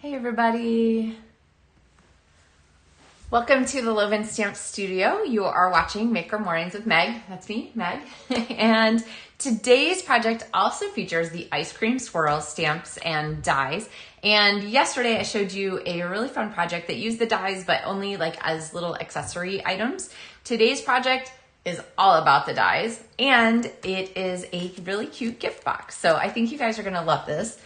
Hey everybody! Welcome to the LovenStamps studio. You are watching Maker Mornings with Meg. That's me, Meg. And today's project also features the Ice Cream Swirl stamps and dies. And yesterday I showed you a really fun project that used the dies but only like as little accessory items. Today's project is all about the dies and it is a really cute gift box. So I think you guys are gonna love this.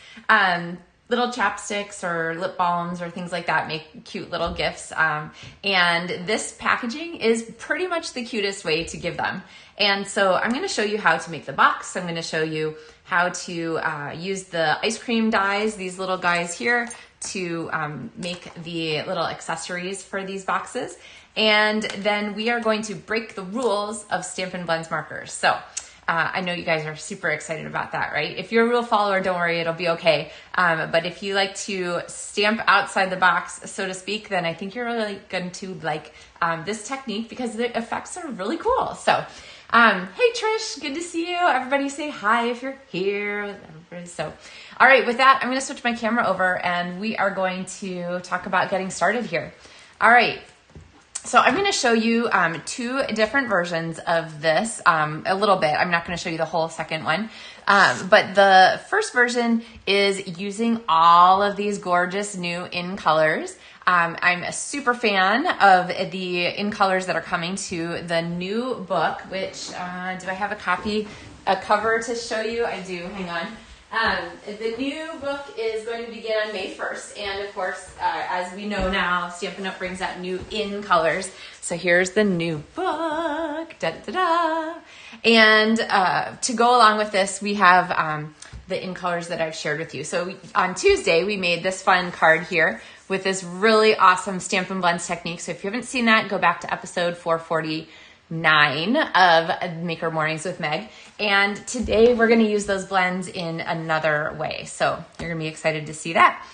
Little chapsticks or lip balms or things like that make cute little gifts. And this packaging is pretty much the cutest way to give them. And so I'm gonna show you how to make the box. I'm gonna show you how to use the ice cream dies, these little guys here, to make the little accessories for these boxes. And then we are going to break the rules of Stampin Blends Markers. So I know you guys are super excited about that, right? If you're a rule follower, don't worry, it'll be okay. But if you like to stamp outside the box, so to speak, then I think you're really going to like this technique because the effects are really cool. So, hey Trish, good to see you. Everybody say hi if you're here. So, all right, with that, I'm going to switch my camera over and we are going to talk about getting started here. All right. So I'm going to show you two different versions of this, a little bit. I'm not going to show you the whole second one, but the first version is using all of these gorgeous new in colors. I'm a super fan of the in colors that are coming to the new book, which, do I have a cover to show you? I do, hang on. The new book is going to begin on May 1st, and of course, as we know now, Stampin' Up! Brings out new in colors. So here's the new book, da-da-da-da. And to go along with this, we have the in colors that I've shared with you. So on Tuesday, we made this fun card here with this really awesome Stampin' Blends technique. So if you haven't seen that, go back to episode 449 of Maker Mornings with Meg. And today we're going to use those blends in another way. So you're going to be excited to see that.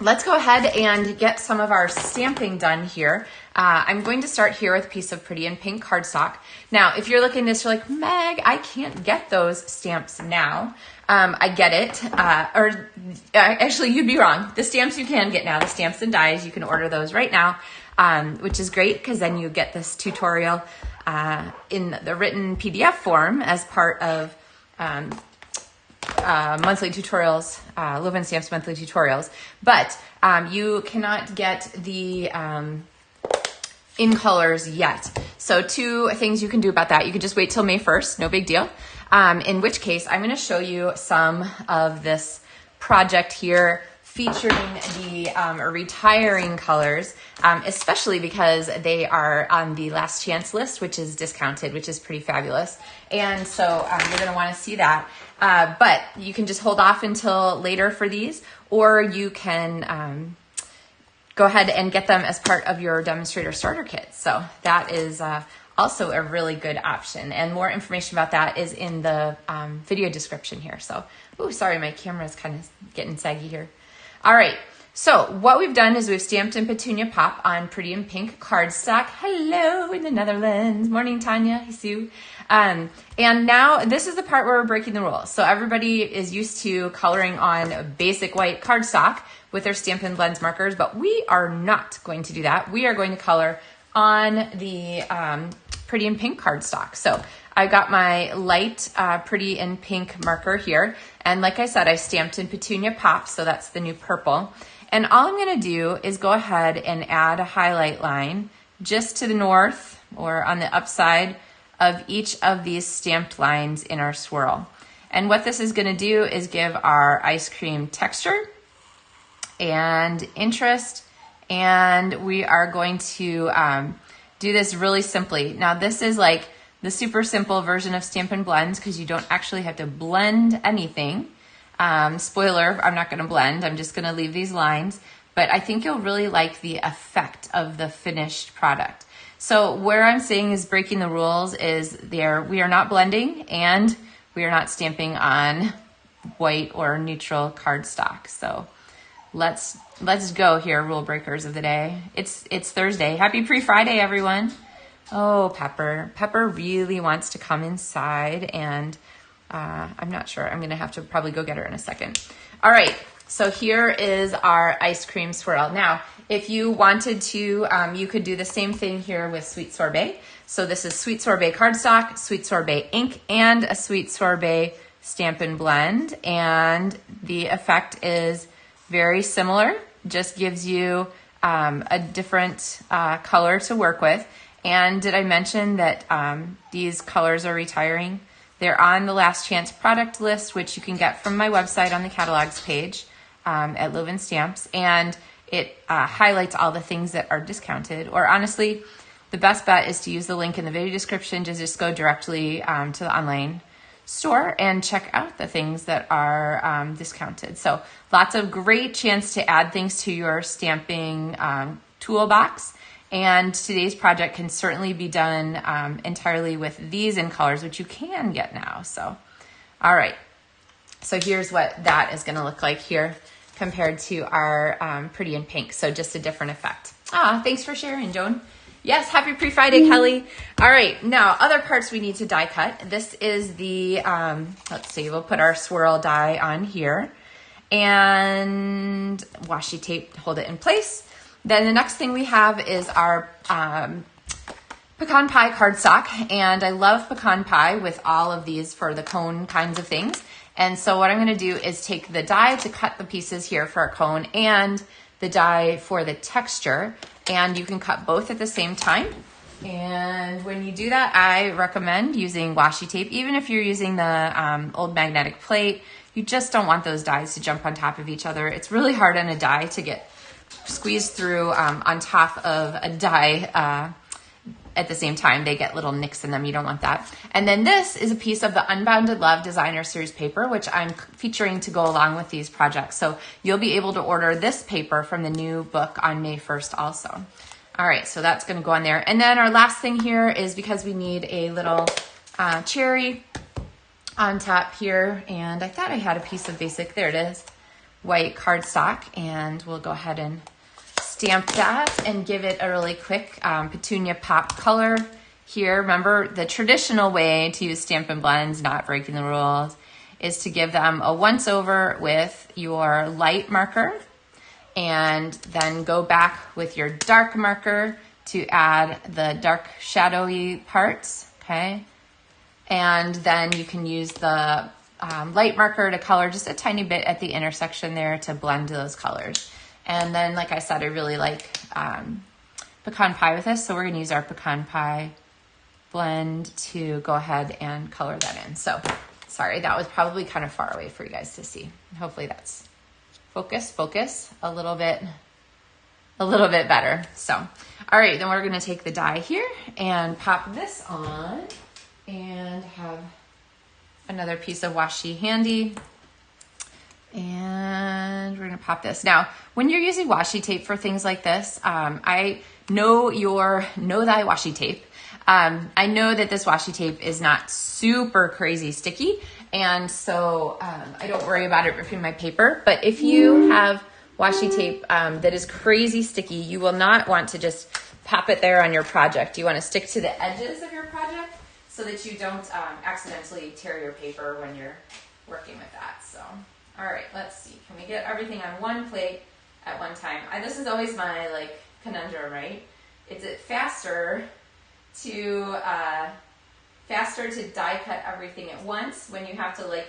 Let's go ahead and get some of our stamping done here. I'm going to start here with a piece of pretty and pink cardstock. Now, if you're looking at this, you're like, Meg, I can't get those stamps now. I get it. Actually, you'd be wrong. The stamps you can get now, the stamps and dies, you can order those right now. Which is great because then you get this tutorial in the written PDF form as part of monthly tutorials, LovenStamps Monthly Tutorials. But you cannot get the in colors yet. So two things you can do about that. You can just wait till May 1st, no big deal. In which case, I'm going to show you some of this project here featuring the retiring colors, especially because they are on the last chance list, which is discounted, which is pretty fabulous. And so you're going to want to see that. But you can just hold off until later for these, or you can go ahead and get them as part of your Demonstrator starter kit. So that is also a really good option. And more information about that is in the video description here. So, oh, sorry, my camera is kind of getting saggy here. All right, so what we've done is we've stamped in Petunia Pop on pretty and pink cardstock. Hello in the Netherlands. Morning, Tanya. Hey, Sue. And now this is the part where we're breaking the rules. So everybody is used to coloring on basic white cardstock with their Stampin' Blends markers, but we are not going to do that. We are going to color on the pretty and pink cardstock. So I got my light pretty and pink marker here. And like I said, I stamped in Petunia Pop, so that's the new purple. And all I'm gonna do is go ahead and add a highlight line just to the north or on the upside of each of these stamped lines in our swirl. And what this is gonna do is give our ice cream texture and interest. And we are going to do this really simply. Now this is like the super simple version of Stampin' Blends because you don't actually have to blend anything. Spoiler, I'm not gonna blend, I'm just gonna leave these lines, but I think you'll really like the effect of the finished product. So where I'm saying is breaking the rules is we are not blending and we are not stamping on white or neutral cardstock. So let's go here, rule breakers of the day. It's Thursday. Happy pre-Friday, everyone. Oh, Pepper. Pepper really wants to come inside and I'm not sure. I'm going to have to probably go get her in a second. All right. so here is our ice cream swirl. Now, if you wanted to, you could do the same thing here with Sweet Sorbet. So this is Sweet Sorbet cardstock, Sweet Sorbet ink, and a Sweet Sorbet Stampin' Blend. And the effect is very similar, just gives you a different color to work with. And did I mention that these colors are retiring? They're on the last chance product list, which you can get from my website on the catalogs page at Loven Stamps. And it highlights all the things that are discounted. Or honestly, the best bet is to use the link in the video description to just go directly to the online store and check out the things that are discounted. So lots of great chance to add things to your stamping toolbox. And today's project can certainly be done entirely with these in colors, which you can get now. So, all right. So here's what that is going to look like here compared to our Pretty in Pink. So just a different effect. Thanks for sharing, Joan. Yes, happy pre-Friday, Kelly. All right, now other parts we need to die cut. This is the, let's see, we'll put our swirl die on here and washi tape, hold it in place. Then the next thing we have is our pecan pie cardstock, and I love pecan pie with all of these for the cone kinds of things. And so what I'm gonna do is take the die to cut the pieces here for a cone and the die for the texture, and you can cut both at the same time. And when you do that, I recommend using washi tape. Even if you're using the old magnetic plate, you just don't want those dies to jump on top of each other. It's really hard on a die to get squeezed through on top of a die at the same time. They get little nicks in them. You don't want that. And then this is a piece of the Unbounded Love Designer Series paper, which I'm featuring to go along with these projects. So you'll be able to order this paper from the new book on May 1st also. All right, so that's going to go on there. And then our last thing here is because we need a little cherry on top here. And I thought I had a piece of basic, there it is, white cardstock. And we'll go ahead and stamp that and give it a really quick Petunia Pop color here. Remember, the traditional way to use Stampin' Blends, not breaking the rules, is to give them a once over with your light marker and then go back with your dark marker to add the dark shadowy parts, okay? And then you can use the light marker to color just a tiny bit at the intersection there to blend those colors. And then, like I said, I really like pecan pie with this, so we're going to use our pecan pie blend to go ahead and color that in. So, sorry, that was probably kind of far away for you guys to see. Hopefully that's focus a little bit better. So, all right, then we're going to take the die here and pop this on and have another piece of washi handy. And we're going to pop this. Now, when you're using washi tape for things like this, I know thy washi tape. I know that this washi tape is not super crazy sticky, and so I don't worry about it ripping my paper. But if you have washi tape that is crazy sticky, you will not want to just pop it there on your project. You want to stick to the edges of your project so that you don't accidentally tear your paper when you're working with that. So. All right, let's see. Can we get everything on one plate at one time? This is always my conundrum, right? Is it faster to die cut everything at once when you have to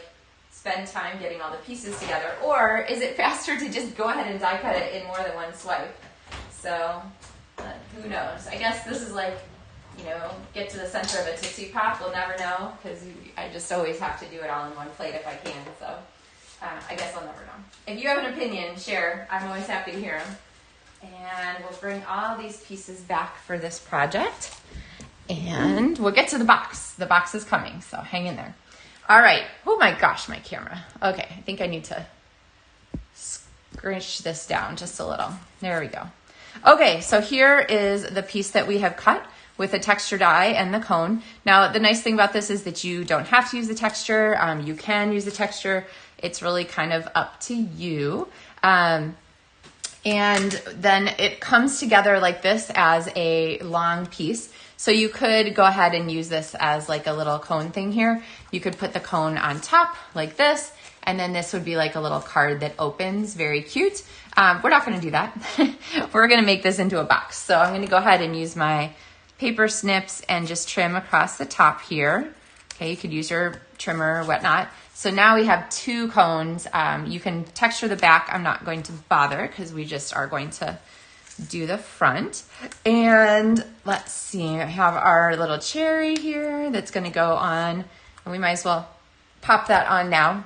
spend time getting all the pieces together, or is it faster to just go ahead and die cut it in more than one swipe? So who knows? I guess this is get to the center of a Tootsie Pop. We'll never know because I just always have to do it all in one plate if I can. So. I guess I'll never know. If you have an opinion, share. I'm always happy to hear them. And we'll bring all these pieces back for this project. And we'll get to the box. The box is coming, so hang in there. All right. Oh my gosh, my camera. Okay, I think I need to scrunch this down just a little. There we go. Okay, so here is the piece that we have cut with the texture die and the cone. Now, the nice thing about this is that you don't have to use the texture. You can use the texture. It's really kind of up to you. And then it comes together like this as a long piece. So you could go ahead and use this as a little cone thing here. You could put the cone on top like this, And then this would be like a little card that opens, very cute. We're not gonna do that. We're gonna make this into a box. So I'm gonna go ahead and use my paper snips and just trim across the top here. Okay, you could use your trimmer or whatnot. So now we have 2 cones. You can texture the back. I'm not going to bother because we just are going to do the front. And let's see, I have our little cherry here that's gonna go on, and we might as well pop that on now.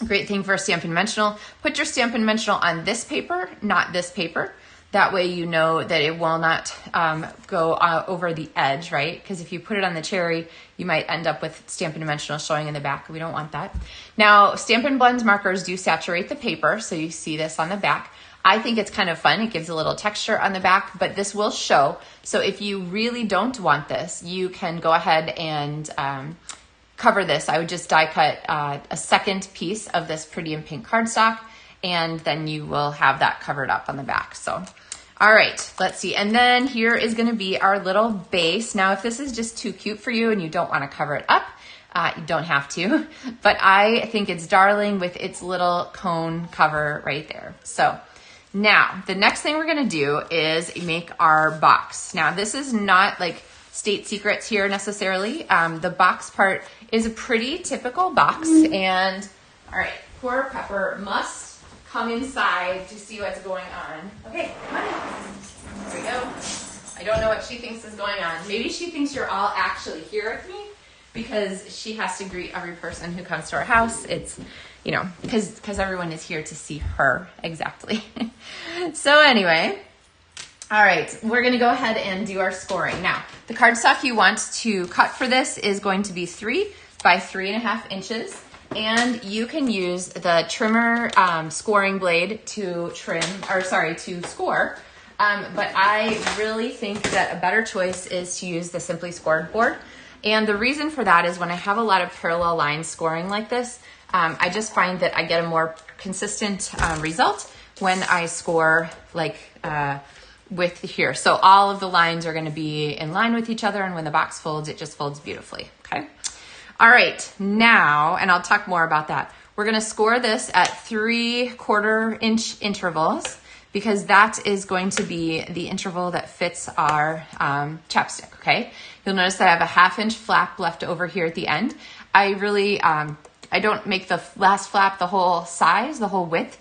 Great thing for a Stampin' Dimensional. Put your Stampin' Dimensional on this paper, not this paper. That way you know that it will not go over the edge, right? Because if you put it on the cherry, you might end up with Stampin' Dimensional showing in the back. We don't want that. Now, Stampin' Blends markers do saturate the paper, so you see this on the back. I think it's kind of fun. It gives a little texture on the back, but this will show. So if you really don't want this, you can go ahead and cover this. I would just die cut a second piece of this pretty in pink cardstock, and then you will have that covered up on the back. So, all right, let's see. And then here is gonna be our little base. Now, if this is just too cute for you and you don't wanna cover it up, you don't have to, but I think it's darling with its little cone cover right there. So now, the next thing we're gonna do is make our box. Now, this is not like state secrets here necessarily. The box part is a pretty typical box, and all right, poor Pepper must come inside to see what's going on. Okay, come on in. There we go. I don't know what she thinks is going on. Maybe she thinks you're all actually here with me because she has to greet every person who comes to our house. It's, you know, because everyone is here to see her, exactly. So anyway, all right, we're gonna go ahead and do our scoring. Now, the cardstock you want to cut for this is going to be 3 by 3.5 inches. And you can use the trimmer scoring blade to score. But I really think that a better choice is to use the Simply Scored board. And the reason for that is when I have a lot of parallel lines scoring like this, I just find that I get a more consistent result when I score like with here. So all of the lines are gonna be in line with each other, and when the box folds, it just folds beautifully, okay? All right, now, and I'll talk more about that. We're gonna score this at 3/4 inch intervals because that is going to be the interval that fits our chapstick, okay? You'll notice that I have a 1/2 inch flap left over here at the end. I really, I don't make the last flap the whole size, the whole width,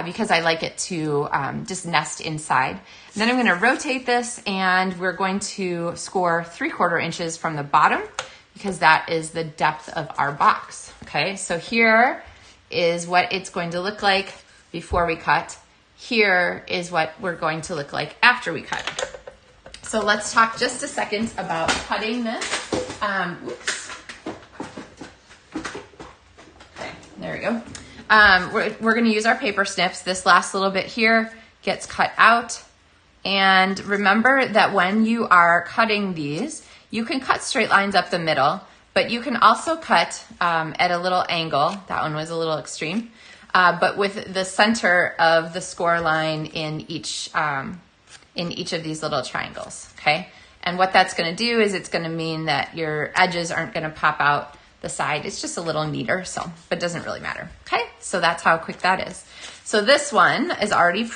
because I like it to just nest inside. And then I'm gonna rotate this, and we're going to score 3/4 inches from the bottom, because that is the depth of our box, okay? So here is what it's going to look like before we cut. Here is what we're going to look like after we cut. So let's talk just a second about cutting this. Oops. Okay, there we go. We're gonna use our paper snips. This last little bit here gets cut out. And remember that when you are cutting these, you can cut straight lines up the middle, but you can also cut at a little angle. That one was a little extreme, but with the center of the score line in each of these little triangles, okay? And what that's gonna do is it's gonna mean that your edges aren't gonna pop out the side. It's just a little neater, so, but it doesn't really matter, okay? So that's how quick that is. So this one is already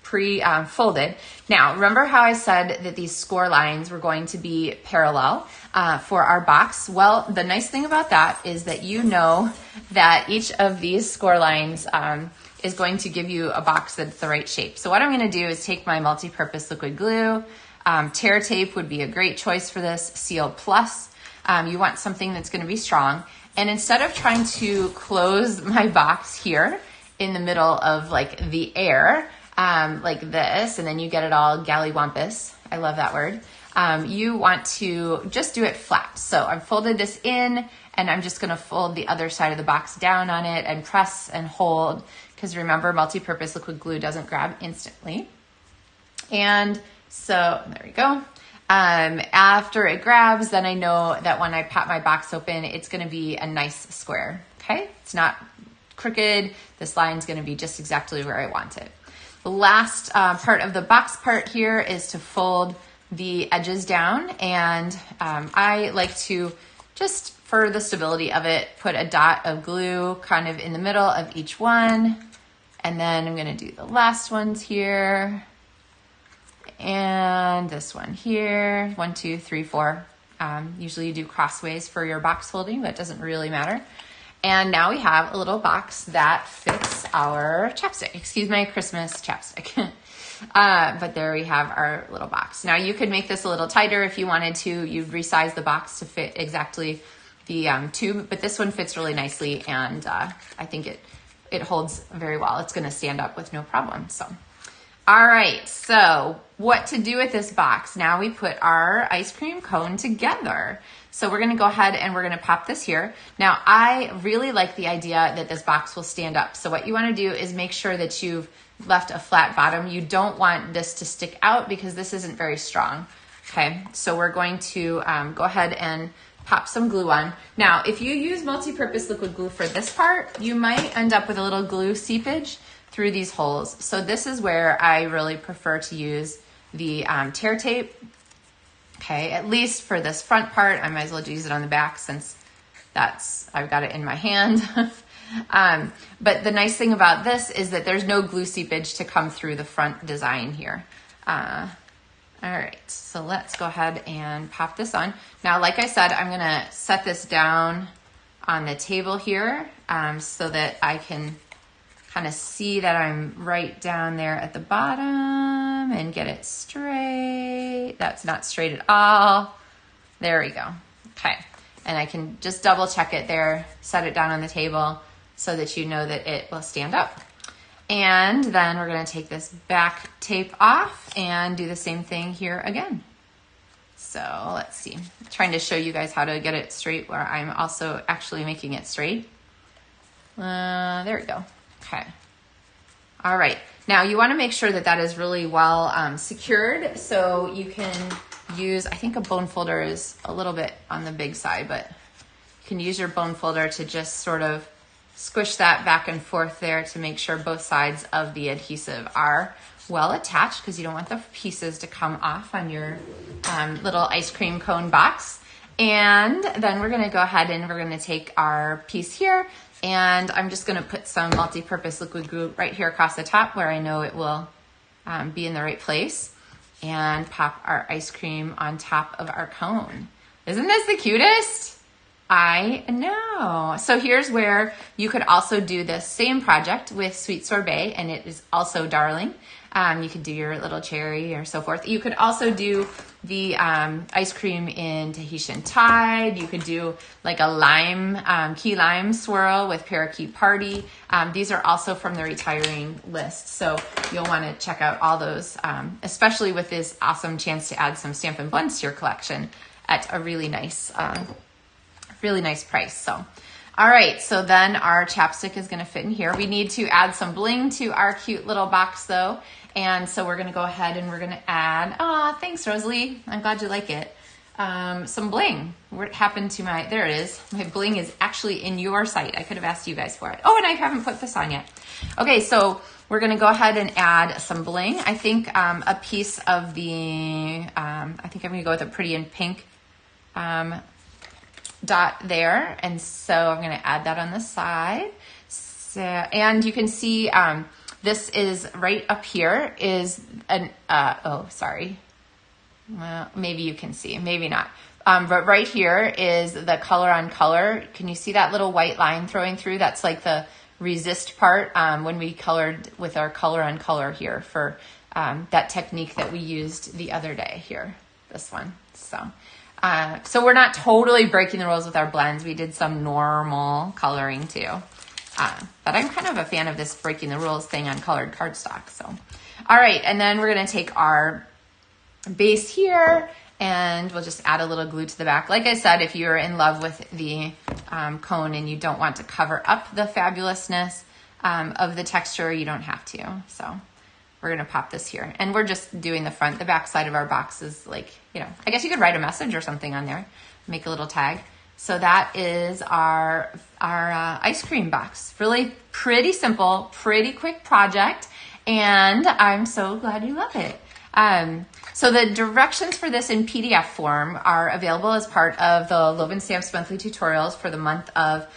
pre-folded. Now, remember how I said that these score lines were going to be parallel for our box? Well, the nice thing about that is that you know that each of these score lines is going to give you a box that's the right shape. So what I'm gonna do is take my multi-purpose liquid glue. Tear tape would be a great choice for this. Seal Plus. You want something that's gonna be strong. And instead of trying to close my box here in the middle of like the air, like this, and then you get it all gallywampus. I love that word. You want to just do it flat. So I've folded this in, and I'm just gonna fold the other side of the box down on it and press and hold, because remember, multi-purpose liquid glue doesn't grab instantly. And so there we go. After it grabs, then I know that when I pop my box open, it's gonna be a nice square, okay? It's not crooked. This line's gonna be just exactly where I want it. The last part of the box part here is to fold the edges down, and I like to just for the stability of it, put a dot of glue kind of in the middle of each one. And then I'm gonna do the last ones here. And this one here, 1, 2, 3, 4. Usually you do crossways for your box folding, but it doesn't really matter. And now we have a little box that fits our chapstick. Excuse my Christmas chapstick. But there we have our little box. Now you could make this a little tighter if you wanted to. You'd resize the box to fit exactly the tube, but this one fits really nicely, and I think it holds very well. It's gonna stand up with no problem, so. All right, so what to do with this box? Now we put our ice cream cone together. So we're gonna go ahead and we're gonna pop this here. Now I really like the idea that this box will stand up. So what you wanna do is make sure that you've left a flat bottom. You don't want this to stick out because this isn't very strong. Okay, so we're going to go ahead and pop some glue on. Now, if you use multi-purpose liquid glue for this part, you might end up with a little glue seepage through these holes. So this is where I really prefer to use the tear tape. Okay, at least for this front part. I might as well use it on the back since I've got it in my hand. But the nice thing about this is that there's no glue seepage to come through the front design here. All right, so let's go ahead and pop this on. Now, like I said, I'm gonna set this down on the table here so that I can kind of see that I'm right down there at the bottom and get it straight. That's not straight at all. There we go. Okay, and I can just double check it there, set it down on the table so that you know that it will stand up. And then we're gonna take this back tape off and do the same thing here again. So let's see, I'm trying to show you guys how to get it straight where I'm also actually making it straight. There we go, okay. All right, now you wanna make sure that that is really well secured, so you can use, I think a bone folder is a little bit on the big side, but you can use your bone folder to just sort of squish that back and forth there to make sure both sides of the adhesive are well attached, because you don't want the pieces to come off on your little ice cream cone box. And then we're gonna go ahead and we're gonna take our piece here, and I'm just gonna put some multi-purpose liquid glue right here across the top where I know it will be in the right place, and pop our ice cream on top of our cone. Isn't this the cutest? I know. So here's where you could also do the same project with Sweet Sorbet, and it is also darling. You could do your little cherry or so forth. You could also do the ice cream in Tahitian Tide. You could do like a lime, key lime swirl with Parakeet Party. These are also from the retiring list. So you'll want to check out all those, especially with this awesome chance to add some Stampin' Blends to your collection at a really nice price. So, all right, so then our chapstick is gonna fit in here. We need to add some bling to our cute little box though. And so we're gonna go ahead and we're gonna add, thanks Rosalie, I'm glad you like it. Some bling. What happened to there it is. My bling is actually in your site. I could have asked you guys for it. Oh, and I haven't put this on yet. Okay, so we're gonna go ahead and add some bling. I think a piece of the, I think I'm gonna go with a pretty in pink dot there, and so I'm going to add that on the side. So, and you can see this is right up here is an sorry, well, maybe you can see, maybe not, but right here is the color on color. Can you see that little white line throwing through? That's like the resist part when we colored with our color on color here for that technique that we used the other day here, this one. So we're not totally breaking the rules with our blends. We did some normal coloring too. But I'm kind of a fan of this breaking the rules thing on colored cardstock. So, all right, and then we're gonna take our base here and we'll just add a little glue to the back. Like I said, if you're in love with the cone and you don't want to cover up the fabulousness of the texture, you don't have to. So we're gonna pop this here. And we're just doing the front. The back side of our box is like, you know, I guess you could write a message or something on there, make a little tag. So that is our ice cream box. Really pretty simple, pretty quick project. And I'm so glad you love it. So the directions for this in PDF form are available as part of the LovenStamps Monthly Tutorials for the month of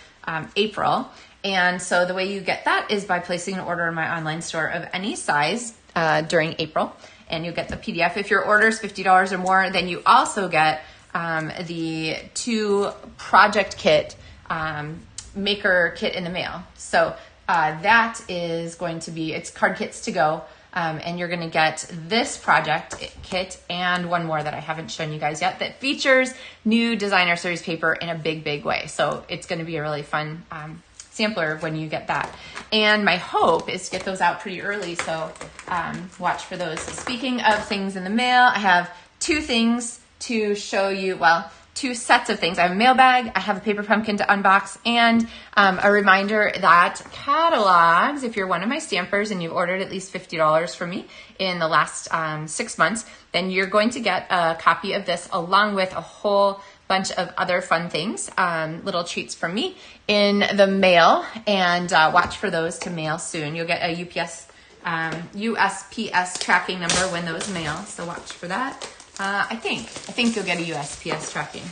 April. And so the way you get that is by placing an order in my online store of any size during April, and you get the PDF. If your order is $50 or more, then you also get the 2 project kit, maker kit in the mail. So that is going to be, it's card kits to go. And you're going to get this project kit and one more that I haven't shown you guys yet that features new designer series paper in a big, big way. So it's going to be a really fun sampler when you get that. And my hope is to get those out pretty early. So watch for those. Speaking of things in the mail, I have 2 things to show you. Well, 2 sets of things. I have a mailbag, I have a paper pumpkin to unbox, and a reminder that catalogs, if you're one of my stampers and you've ordered at least $50 from me in the last 6 months, then you're going to get a copy of this along with a whole bunch of other fun things, little treats from me in the mail, and watch for those to mail soon. You'll get a USPS tracking number when those mail, so watch for that. I think you'll get a USPS tracking.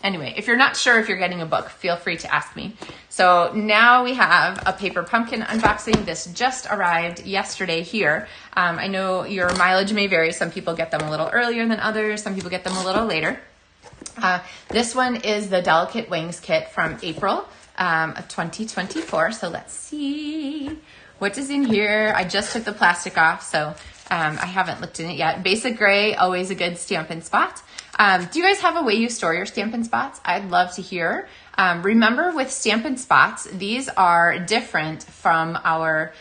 Anyway, if you're not sure if you're getting a book, feel free to ask me. So now we have a paper pumpkin unboxing. This just arrived yesterday here. I know your mileage may vary. Some people get them a little earlier than others. Some people get them a little later. This one is the Delicate Wings kit from April of 2024. So let's see what is in here. I just took the plastic off, so I haven't looked in it yet. Basic gray, always a good Stampin' Spot. Do you guys have a way you store your Stampin' Spots? I'd love to hear. Remember with Stampin' Spots, these are different from our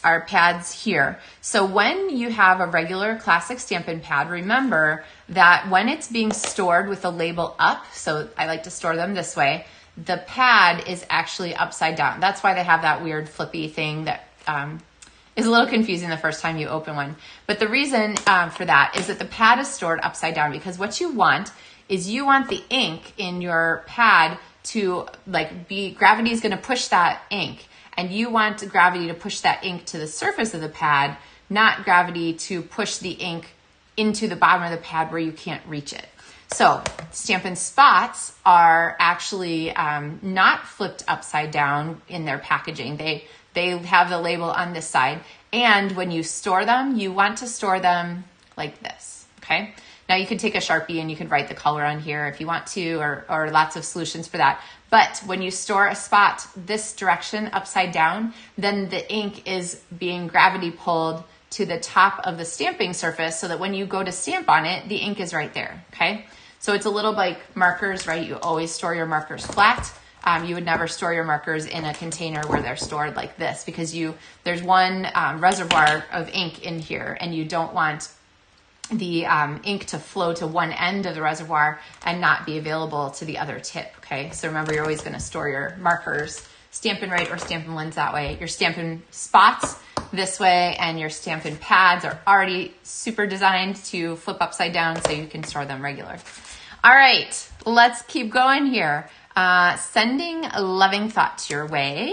pads here. So when you have a regular classic Stampin' pad, remember that when it's being stored with the label up, so I like to store them this way, the pad is actually upside down. That's why they have that weird flippy thing that is a little confusing the first time you open one. But the reason for that is that the pad is stored upside down, because what you want is you want the ink in your pad to gravity is going to push that ink, and you want gravity to push that ink to the surface of the pad, not gravity to push the ink into the bottom of the pad where you can't reach it. So Stampin' Spots are actually not flipped upside down in their packaging. They have the label on this side. And when you store them, you want to store them like this, okay? Now you could take a Sharpie and you could write the color on here if you want to, or lots of solutions for that. But when you store a spot this direction upside down, then the ink is being gravity pulled to the top of the stamping surface so that when you go to stamp on it, the ink is right there, okay? So it's a little like markers, right? You always store your markers flat. You would never store your markers in a container where they're stored like this, because there's one reservoir of ink in here, and you don't want the ink to flow to one end of the reservoir and not be available to the other tip, okay? So remember, you're always going to store your markers Stampin' Right or Stampin' Blends that way. Your Stampin' Spots this way, and your Stampin' Pads are already super designed to flip upside down so you can store them regular. All right, let's keep going here. Sending loving thoughts your way.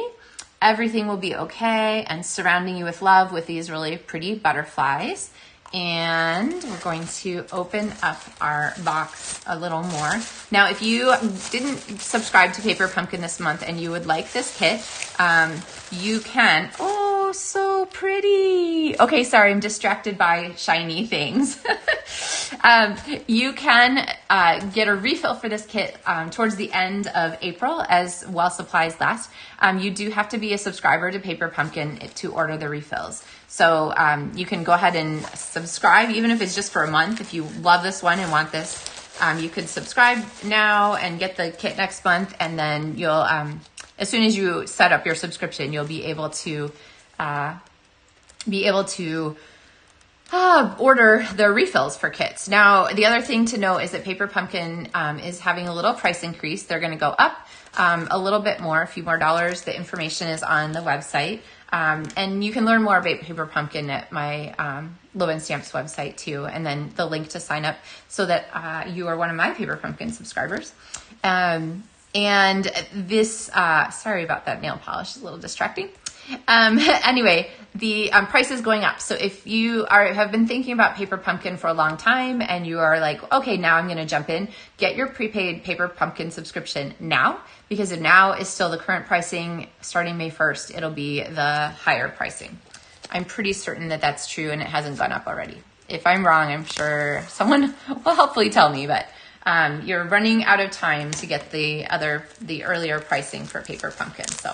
Everything will be okay, and surrounding you with love with these really pretty butterflies. And we're going to open up our box a little more. Now, if you didn't subscribe to Paper Pumpkin this month and you would like this kit, you can. Oh, so pretty. Okay, sorry, I'm distracted by shiny things. You can get a refill for this kit towards the end of April, as while supplies last. You do have to be a subscriber to Paper Pumpkin to order the refills. So you can go ahead and subscribe, even if it's just for a month. If you love this one and want this, you could subscribe now and get the kit next month. And then you'll, as soon as you set up your subscription, you'll be able to order the refills for kits. Now, the other thing to know is that Paper Pumpkin is having a little price increase. They're going to go up a little bit more, a few more dollars. The information is on the website. And you can learn more about Paper Pumpkin at my LovenStamps website too, and then the link to sign up so that you are one of my Paper Pumpkin subscribers. And this, sorry about that nail polish, it's a little distracting. Anyway, the price is going up. So if you have been thinking about Paper Pumpkin for a long time and you are like, okay, now I'm gonna jump in, get your prepaid Paper Pumpkin subscription now, because now is still the current pricing. Starting May 1st, it'll be the higher pricing. I'm pretty certain that that's true and it hasn't gone up already. If I'm wrong, I'm sure someone will hopefully tell me, but you're running out of time to get the earlier pricing for Paper Pumpkin. So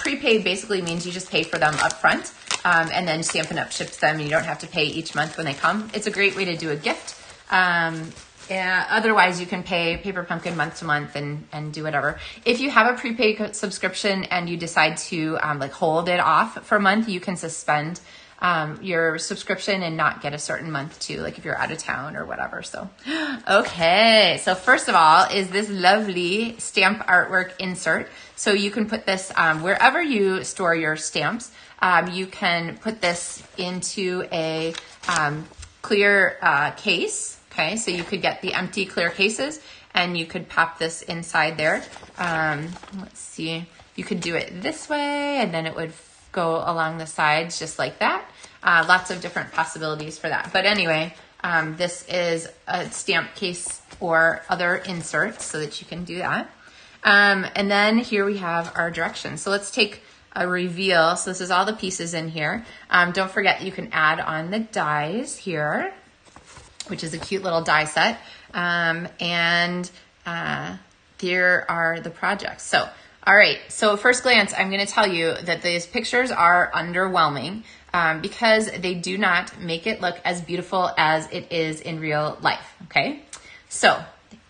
prepaid basically means you just pay for them up front, and then Stampin' Up ships them and you don't have to pay each month when they come. It's a great way to do a gift. Otherwise, you can pay Paper Pumpkin month to month and do whatever. If you have a prepaid subscription and you decide to like hold it off for a month, you can suspend your subscription and not get a certain month too, like if you're out of town or whatever. So, okay. So first of all is this lovely stamp artwork insert. So you can put this wherever you store your stamps. You can put this into a clear case. Okay, so you could get the empty clear cases and you could pop this inside there. Let's see, you could do it this way and then it would go along the sides just like that. Lots of different possibilities for that. But anyway, this is a stamp case or other inserts so that you can do that. And then here we have our directions. So let's take a reveal. So this is all the pieces in here. Don't forget you can add on the dies here, which is a cute little die set. And here are the projects. So, all right, so at first glance, I'm gonna tell you that these pictures are underwhelming because they do not make it look as beautiful as it is in real life, okay? So,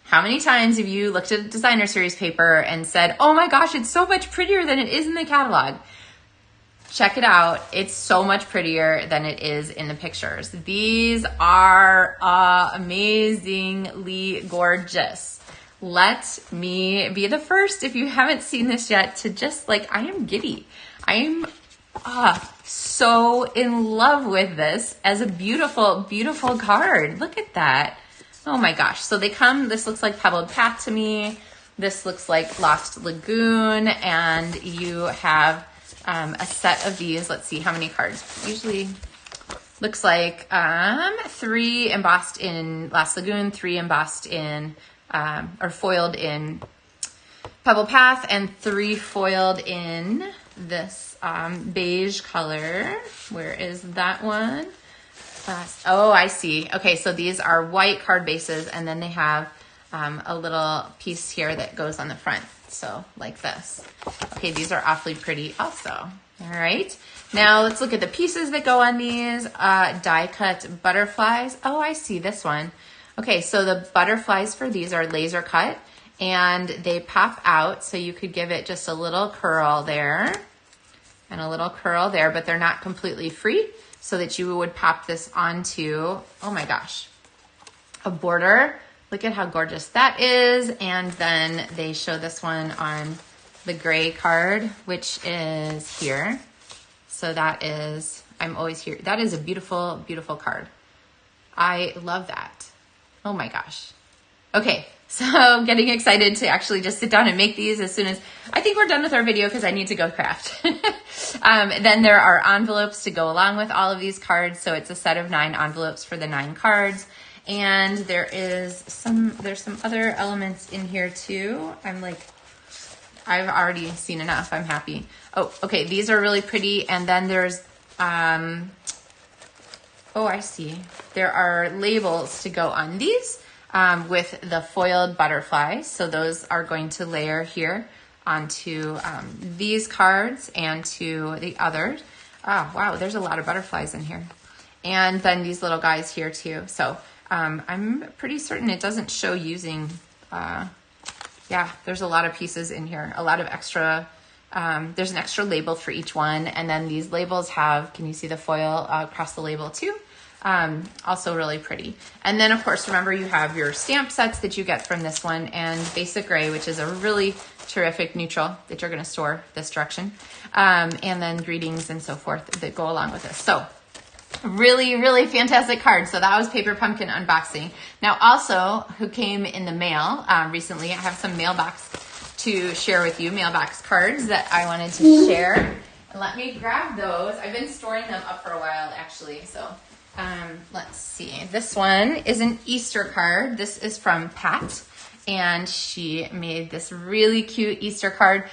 how many times have you looked at a designer series paper and said, oh my gosh, it's so much prettier than it is in the catalog? Check it out. It's so much prettier than it is in the pictures. These are amazingly gorgeous. Let me be the first, if you haven't seen this yet, to just like, I am giddy. I am so in love with this as a beautiful, beautiful card. Look at that. Oh my gosh. So they come, this looks like Pebbled Path to me. This looks like Lost Lagoon, and you have a set of these. Let's see how many cards. Usually looks like 3 embossed in Lost Lagoon, 3 embossed in or foiled in Pebble Path, and 3 foiled in this beige color. Where is that one? Oh, I see. Okay, so these are white card bases, and then they have a little piece here that goes on the front. So like this. Okay, these are awfully pretty also. All right, now let's look at the pieces that go on these. Die cut butterflies. Oh, I see this one. Okay, so the butterflies for these are laser cut and they pop out. So you could give it just a little curl there and a little curl there, but they're not completely free, so that you would pop this onto, oh my gosh, a border. Look at how gorgeous that is. And then they show this one on the gray card, which is here. So that is, I'm always here. That is a beautiful, beautiful card. I love that. Oh my gosh. Okay, so I'm getting excited to actually just sit down and make these as soon as, I think we're done with our video because I need to go craft. Then there are envelopes to go along with all of these cards. So it's a set of 9 envelopes for the 9 cards. And there's some other elements in here too. I'm like, I've already seen enough. I'm happy. Oh, okay. These are really pretty. And then there's, oh, I see. There are labels to go on these with the foiled butterflies. So those are going to layer here onto these cards and to the others. Oh, wow. There's a lot of butterflies in here. And then these little guys here too. So I'm pretty certain it doesn't show using, yeah, there's a lot of pieces in here, a lot of extra, there's an extra label for each one. And then these labels have, can you see the foil across the label too? Also really pretty. And then of course, remember you have your stamp sets that you get from this one, and Basic Gray, which is a really terrific neutral that you're going to store this direction. And then greetings and so forth that go along with this. So really, really fantastic card. So that was Paper Pumpkin unboxing. Now also, who came in the mail recently, I have some mailbox to share with you, mailbox cards that I wanted to share. And let me grab those. I've been storing them up for a while, actually. So let's see. This one is an Easter card. This is from Pat. And she made this really cute Easter card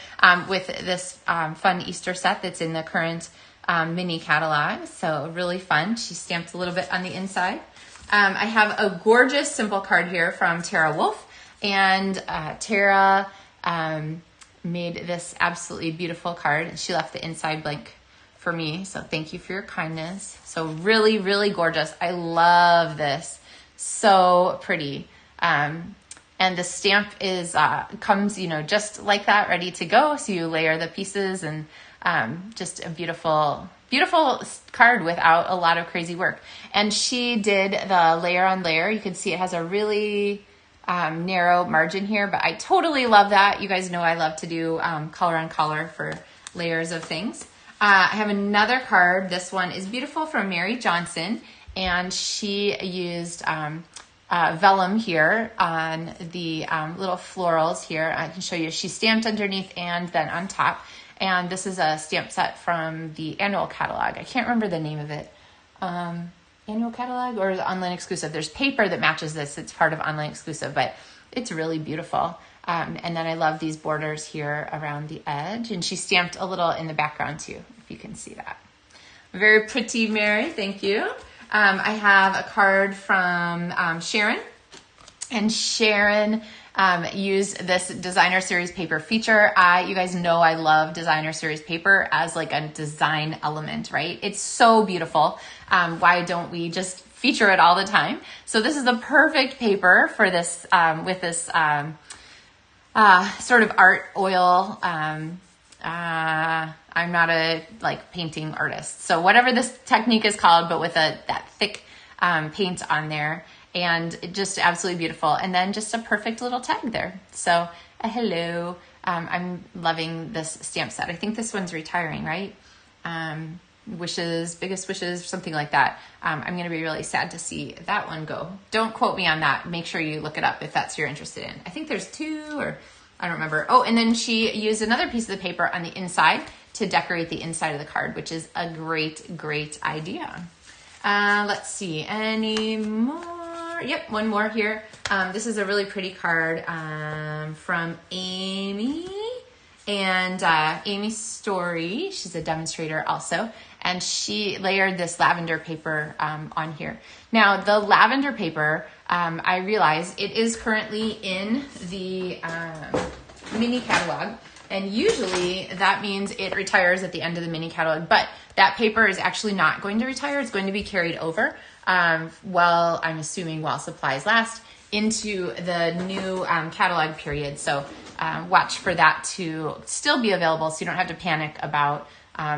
with this fun Easter set that's in the current mini catalog. So really fun. She stamped a little bit on the inside. I have a gorgeous simple card here from Tara Wolf. And Tara made this absolutely beautiful card. She left the inside blank for me. So thank you for your kindness. So really, really gorgeous. I love this. So pretty. And the stamp is comes, you know, just like that, ready to go. So you layer the pieces and just a beautiful, beautiful card without a lot of crazy work. And she did the layer on layer. You can see it has a really narrow margin here, but I totally love that. You guys know I love to do color on color for layers of things. I have another card. This one is beautiful from Mary Johnson, and she used vellum here on the little florals here. I can show you. She stamped underneath and then on top. And this is a stamp set from the annual catalog. I can't remember the name of it. Annual catalog or the online exclusive. There's paper that matches this. It's part of online exclusive, but it's really beautiful. And then I love these borders here around the edge. And she stamped a little in the background too, if you can see that. Very pretty, Mary. Thank you. I have a card from Sharon, and Sharon used this designer series paper feature. You guys know I love designer series paper as like a design element, right? It's so beautiful. Why don't we just feature it all the time? So this is the perfect paper for this, with this sort of art oil. I'm not a painting artist. So whatever this technique is called, but with that thick paint on there, and just absolutely beautiful. And then just a perfect little tag there. So hello. I'm loving this stamp set. I think this one's retiring, right? Wishes, biggest wishes, something like that. I'm going to be really sad to see that one go. Don't quote me on that. Make sure you look it up if that's you're interested in. I think there's two, or I don't remember. Oh, and then she used another piece of the paper on the inside to decorate the inside of the card, which is a great, great idea. Let's see, any more? Yep, one more here. This is a really pretty card from Amy, and Amy's Story. She's a demonstrator also, and she layered this lavender paper on here. Now, the lavender paper, I realize it is currently in the mini catalog. And usually that means it retires at the end of the mini catalog, but that paper is actually not going to retire. It's going to be carried over, I'm assuming while supplies last, into the new catalog period. So watch for that to still be available so you don't have to panic about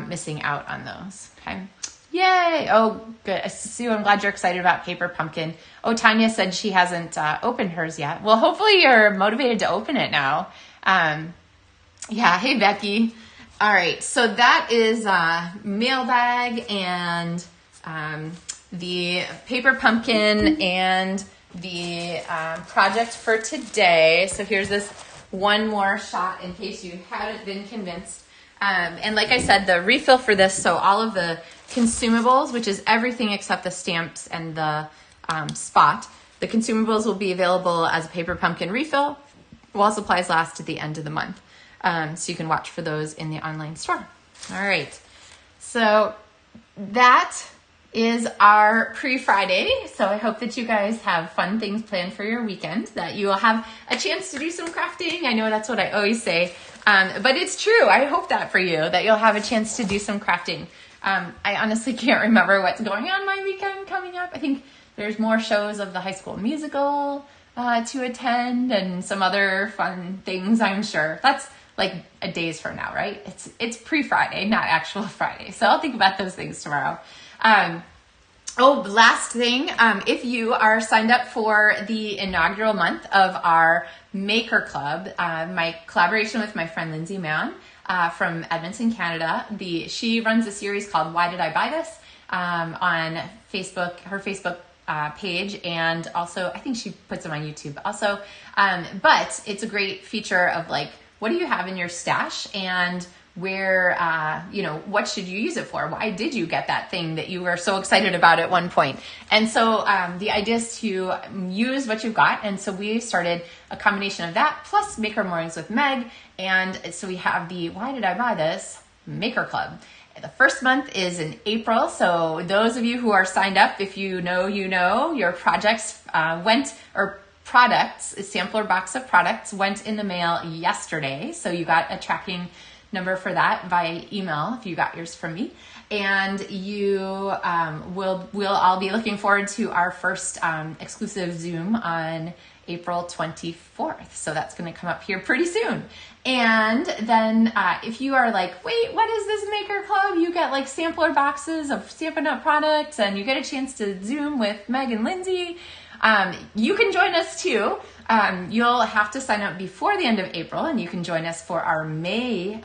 missing out on those. Okay. Yay. Oh, good. Sue, I'm glad you're excited about Paper Pumpkin. Oh, Tanya said she hasn't opened hers yet. Well, hopefully you're motivated to open it now. Yeah, hey Becky. All right, so that is Mailbag and the Paper Pumpkin and the project for today. So here's this one more shot in case you hadn't been convinced. And like I said, the refill for this, so all of the consumables, which is everything except the stamps and the spot, the consumables will be available as a Paper Pumpkin refill while supplies last at the end of the month. So you can watch for those in the online store. All right. So that is our pre-Friday. So I hope that you guys have fun things planned for your weekend, that you will have a chance to do some crafting. I know that's what I always say, but it's true. I hope that for you, that you'll have a chance to do some crafting. I honestly can't remember what's going on my weekend coming up. I think there's more shows of the High School Musical to attend and some other fun things, I'm sure. That's like a days from now, right? It's pre-Friday, not actual Friday. So I'll think about those things tomorrow. Last thing, if you are signed up for the inaugural month of our Maker Club, my collaboration with my friend Lindsay Mann from Edmonton, Canada, she runs a series called Why Did I Buy This? On Facebook, her Facebook page, and also I think she puts them on YouTube also. But it's a great feature of like, what do you have in your stash and where, you know, what should you use it for? Why did you get that thing that you were so excited about at one point? And so the idea is to use what you've got. And so we started a combination of that plus Maker Mornings with Meg. And so we have the Why Did I Buy This? Maker Club. The first month is in April. So those of you who are signed up, if you know, your projects products, a sampler box of products went in the mail yesterday. So you got a tracking number for that via email if you got yours from me. And you we'll all be looking forward to our first exclusive Zoom on April 24th. So that's going to come up here pretty soon. And then if you are like, wait, what is this Maker Club? You get like sampler boxes of Stampin' Up products and you get a chance to Zoom with Meg and Lindsay. You can join us too. You'll have to sign up before the end of April and you can join us for our May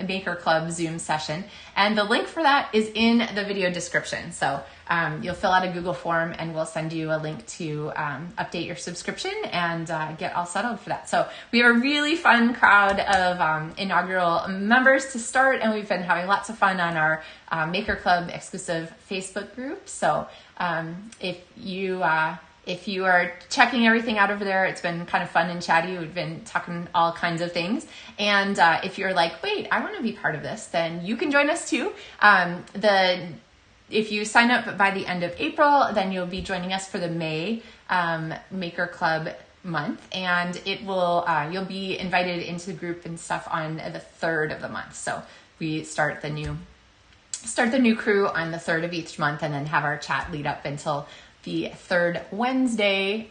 Maker Club Zoom session. And the link for that is in the video description. So you'll fill out a Google form and we'll send you a link to update your subscription and get all settled for that. So we have a really fun crowd of inaugural members to start, and we've been having lots of fun on our Maker Club exclusive Facebook group. So if you are checking everything out over there, it's been kind of fun and chatty. We've been talking all kinds of things. And if you're like, wait, I want to be part of this, then you can join us too. If you sign up by the end of April, then you'll be joining us for the May Maker Club month. And it will you'll be invited into the group and stuff on the 3rd of the month. So we start the new crew on the 3rd of each month and then have our chat lead up until the 3rd Wednesday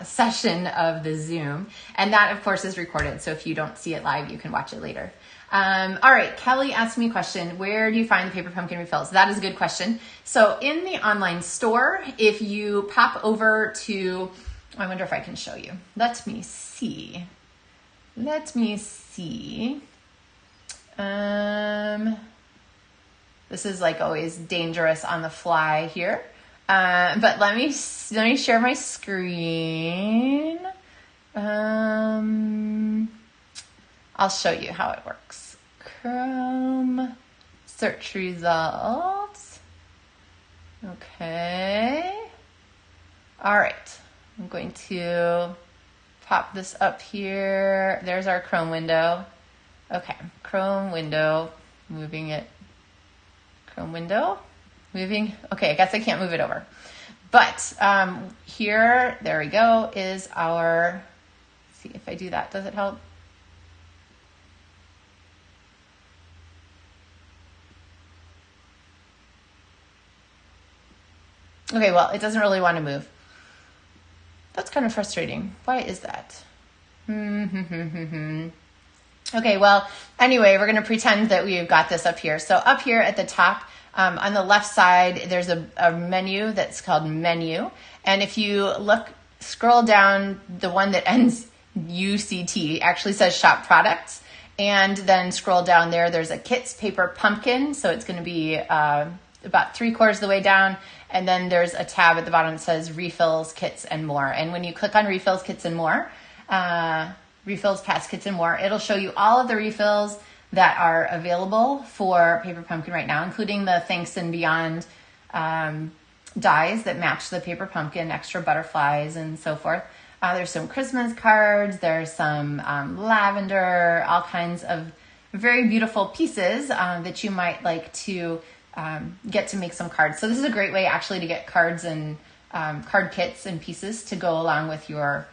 session of the Zoom. And that, of course, is recorded. So if you don't see it live, you can watch it later. All right, Kelly asked me a question. Where do you find the paper pumpkin refills? That is a good question. So in the online store, if you pop over to, I wonder if I can show you. Let me see. This is like always dangerous on the fly here. But let me share my screen. I'll show you how it works. Chrome, search results. Okay. All right. I'm going to pop this up here. There's our Chrome window. Okay. Chrome window, moving it. Chrome window. Moving, okay, I guess I can't move it over. But here, there we go, is our, let's see if I do that, does it help? Okay, well, it doesn't really want to move. That's kind of frustrating. Why is that? Okay, well, anyway, we're going to pretend that we've got this up here. So up here at the top, on the left side, there's a menu that's called Menu. And if you scroll down, the one that ends UCT actually says Shop Products. And then scroll down there, there's a Kits Paper Pumpkin. So it's going to be about 3/4 of the way down. And then there's a tab at the bottom that says Refills, Kits, and More. And when you click on Refills, Kits, and More, Refills, Past, Kits, and More, it'll show you all of the refills that are available for Paper Pumpkin right now, including the Thanks and Beyond dies that match the Paper Pumpkin, extra butterflies and so forth. There's some Christmas cards, there's some lavender, all kinds of very beautiful pieces that you might like to get to make some cards. So this is a great way actually to get cards and card kits and pieces to go along with your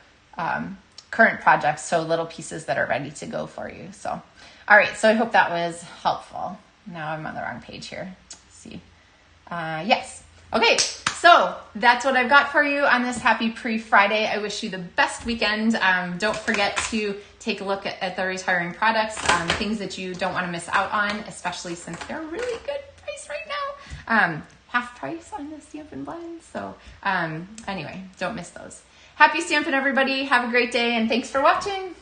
current projects, so little pieces that are ready to go for you. So, all right, so I hope that was helpful. Now I'm on the wrong page here. Let's see. Yes. Okay, so that's what I've got for you on this happy pre-Friday. I wish you the best weekend. Don't forget to take a look at the retiring products, things that you don't want to miss out on, especially since they're really good price right now. Half price on the Stampin' Blends. So anyway, don't miss those. Happy Stampin', everybody. Have a great day, and thanks for watching.